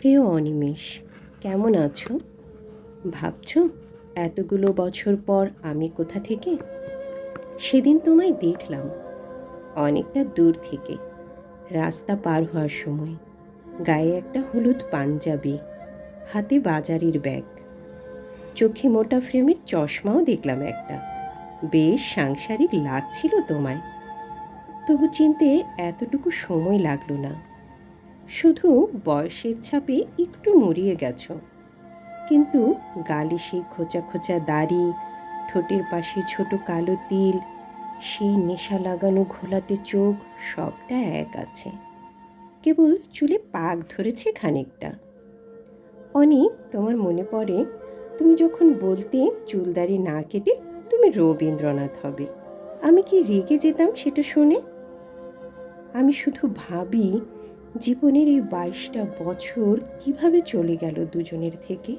প্রিয় অনিমেষ, কেমন আছো? ভাবছো এতগুলো বছর পর আমি কোথা থেকে? সেদিন তোমায় দেখলাম অনেকটা দূর থেকে, রাস্তা পার হওয়ার সময়। গায়ে একটা হলুদ পাঞ্জাবি, হাতে বাজারের ব্যাগ, চোখে মোটা ফ্রেমের চশমাও দেখলাম একটা। বেশ সাংসারিক লাগছিল তোমায়। তবু চিনতে এতটুকু সময় লাগলো না। শুধু বয়সের ছাপে একটু মুড়িয়ে গেছো, কিন্তু গালে সেই খোঁচা খোঁচা দাড়ি, ঠোঁটের পাশে ছোট কালো তিল, সেই নেশা লাগানো ঘোলাটে চোখ, সবটা এক আছে। কেবল চুলে পাক ধরেছে খানিকটা। অনেক তোমার মনে পড়ে তুমি যখন বলতে চুলদাড়ি না কেটে তুমি রবীন্দ্রনাথ হবে। আমি কি রেগে যেতাম সেটা শুনে। আমি শুধু ভাবি জীবনের এই 22টা বছর কিভাবে চলে গেল দুজনের থেকে।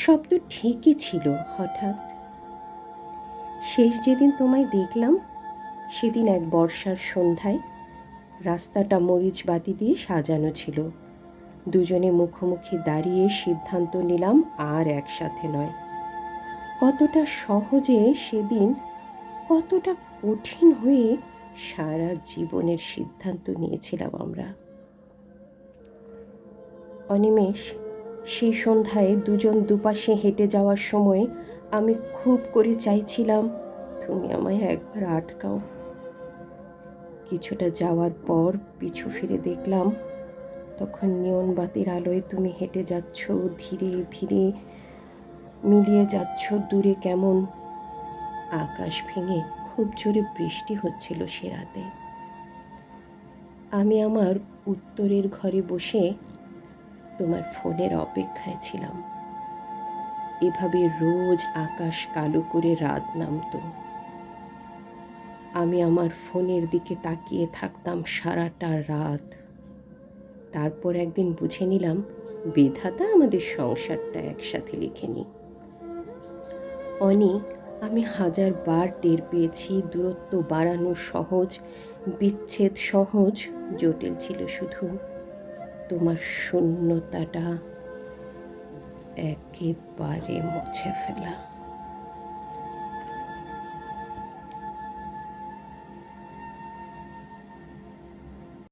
সব তো ঠিকই ছিল। হঠাৎ শেষ যেদিন তোমায় দেখলাম, সেদিন এক বর্ষার সন্ধ্যায়, রাস্তাটা মরিচ বাতি দিয়ে সাজানো ছিল। দুজনে মুখোমুখি দাঁড়িয়ে সিদ্ধান্ত নিলাম আর একসাথে নয়। কতটা সহজে সেদিন, কতটা কঠিন হয়ে সারা জীবনের সিদ্ধান্ত নিয়েছিলাম আমরা। অনিমেষ, সেই সন্ধ্যায় দুজন দুপাশে হেঁটে যাওয়ার সময় আমি খুব করে চাইছিলাম তুমি আমায় একবার আটকাও। কিছুটা যাওয়ার পর পিছু ফিরে দেখলাম, তখন নিয়ন বাতির আলোয় তুমি হেঁটে যাচ্ছ, ধীরে ধীরে মিলিয়ে যাচ্ছ দূরে কেমন। আকাশ ভেঙে খুব জোরে বৃষ্টি হচ্ছিল সে রাতে। আমি আমার উত্তরের ঘরে বসে তোমার ফোনের অপেক্ষায় ছিলাম। এভাবে রোজ আকাশ কালো করে রাত নামতো। আমি আমার ফোনের দিকে তাকিয়ে থাকতাম সারাটা রাত। তারপর একদিন বুঝে নিলাম বিধাতা আমাদের সংসারটা একসাথে লিখেনি। অনি, আমি 1000বার টের পেয়েছি দূরত্ব বাড়ানো সহজ, বিচ্ছেদ সহজ, জটিল ছিল শুধু তোমার শূন্যতাটা একেবারে মুছে ফেলা।